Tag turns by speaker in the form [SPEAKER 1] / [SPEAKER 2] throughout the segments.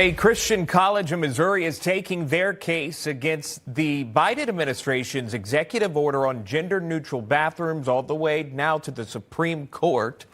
[SPEAKER 1] A Christian college in Missouri is taking their case against the Biden administration's executive order on gender-neutral bathrooms all the way now to the Supreme Court.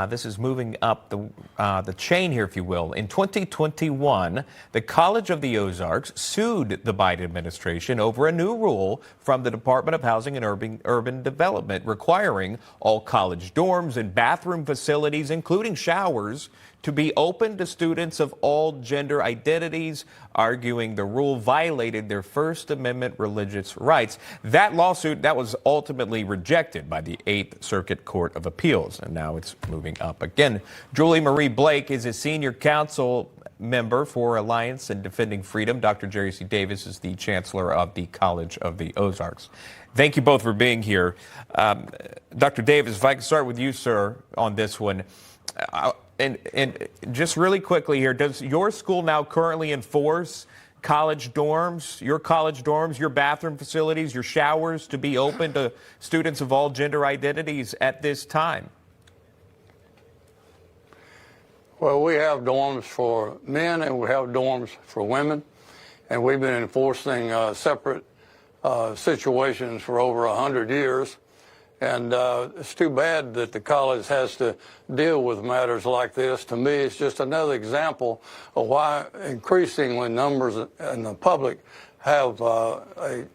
[SPEAKER 1] This is moving up the chain here, if you will. In 2021, the College of the Ozarks sued the Biden administration over a new rule from the Department of Housing and Urban Development requiring all college dorms and bathroom facilities, including showers, to be open to students of all gender identities, arguing the rule violated their First Amendment religious rights. That lawsuit, that was ultimately rejected by the Eighth Circuit Court of Appeals, and now it's moving up again. Julie Marie Blake is a senior council member for Alliance and Defending Freedom. Dr. Jerry C. Davis is the chancellor of the College of the Ozarks. Thank you both for being here. Dr. Davis, if I can start with you, sir, on this one. And just really quickly here, does your school now currently enforce college dorms, your bathroom facilities, your showers to be open to students of all gender identities at this time?
[SPEAKER 2] Well, we have dorms for men and we have dorms for women, and we've been enforcing separate situations for over 100 years. And it's too bad that the college has to deal with matters like this. To me, it's just another example of why increasingly numbers in the public have an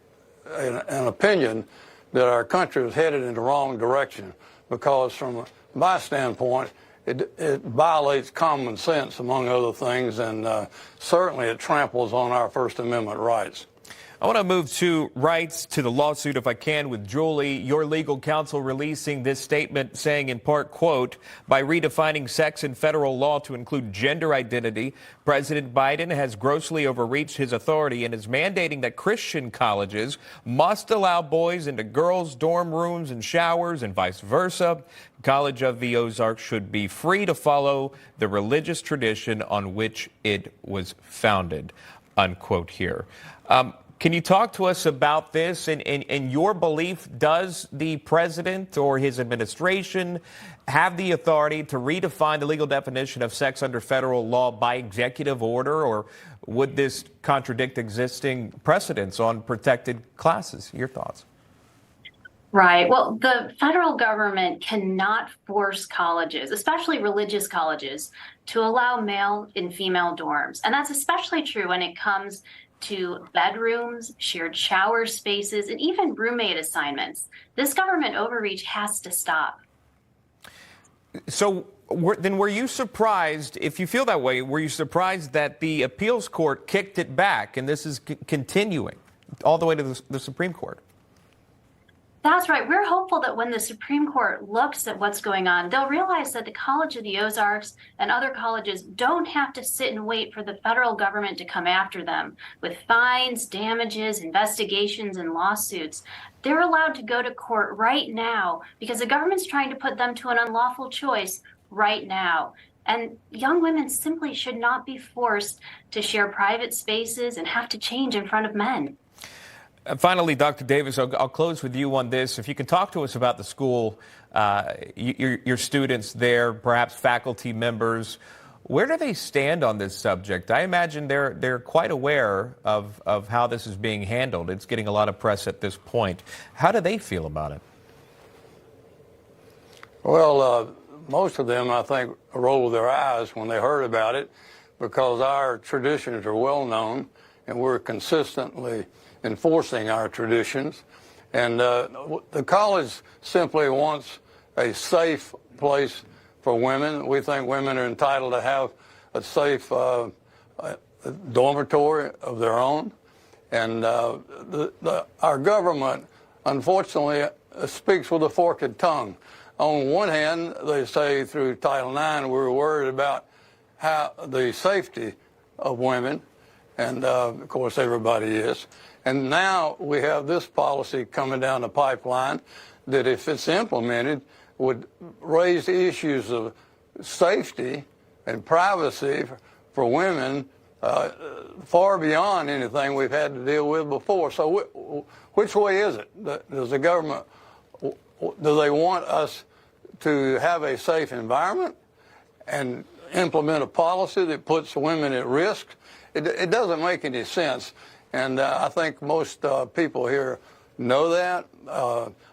[SPEAKER 2] opinion that our country is headed in the wrong direction. Because from my standpoint, it violates common sense, among other things, and certainly it tramples on our First Amendment rights.
[SPEAKER 1] I want to move to the lawsuit, if I can, with Julie. Your legal counsel releasing this statement saying, in part, quote, by redefining sex in federal law to include gender identity, President Biden has grossly overreached his authority and is mandating that Christian colleges must allow boys into girls' dorm rooms and showers and vice versa. College of the Ozarks should be free to follow the religious tradition on which it was founded, unquote here. Can you talk to us about this and your belief? Does the president or his administration have the authority to redefine the legal definition of sex under federal law by executive order, or would this contradict existing precedents on protected classes? Your thoughts?
[SPEAKER 3] Right. Well, the federal government cannot force colleges, especially religious colleges, to allow male and female dorms. And that's especially true when it comes to bedrooms, shared shower spaces, and even roommate assignments. This government overreach has to stop. So then were you surprised, if you feel that way, were you surprised that the appeals court kicked it back and this is continuing all the way to the Supreme Court? That's right. We're hopeful that when the Supreme Court looks at what's going on, they'll realize that the College of the Ozarks and other colleges don't have to sit and wait for the federal government to come after them with fines, damages, investigations, and lawsuits. They're allowed to go to court right now because the government's trying to put them to an unlawful choice right now. And young women simply should not be forced to share private spaces and have to change in front of men.
[SPEAKER 1] Finally, Dr. Davis, I'll close with you on this. If you can talk to us about the school, your students there, perhaps faculty members, where do they stand on this subject? I imagine they're quite aware of how this is being handled. It's getting a lot of press at this point. How do they feel about it?
[SPEAKER 2] Well, most of them, I think, rolled their eyes when they heard about it because our traditions are well known and we're consistently enforcing our traditions. And the college simply wants a safe place for women. We think women are entitled to have a safe dormitory of their own. And our government, unfortunately, speaks with a forked tongue. On one hand, they say through Title IX, we're worried about how the safety of women, and of course everybody is. And now we have this policy coming down the pipeline that, if it's implemented, would raise issues of safety and privacy for women far beyond anything we've had to deal with before. So which way is it? Does the government, do they want us to have a safe environment and implement a policy that puts women at risk. It doesn't make any sense. And I think most people here know that.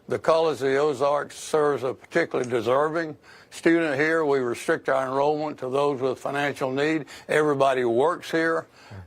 [SPEAKER 2] The College of the Ozarks serves a particularly deserving student here. We restrict our enrollment to those with financial need. Everybody works here.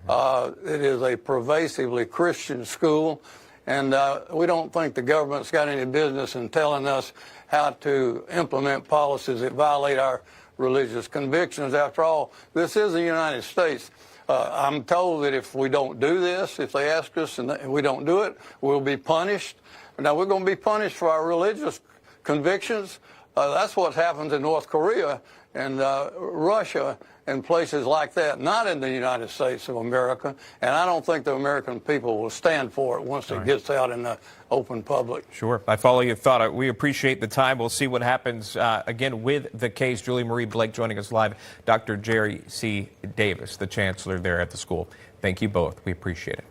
[SPEAKER 2] It is a pervasively Christian school. And we don't think the government's got any business in telling us how to implement policies that violate our religious convictions. After all, this is the United States. I'm told that if we don't do this, if they ask us and we don't do it, we'll be punished. Now, we're going to be punished for our religious convictions. That's what happens in North Korea and Russia and places like that, not in the United States of America. And I don't think the American people will stand for it once it gets out in the open public.
[SPEAKER 1] Sure. I follow your thought. We appreciate the time. We'll see what happens again with the case. Julie Marie Blake joining us live. Dr. Jerry C. Davis, the chancellor there at the school. Thank you both. We appreciate it.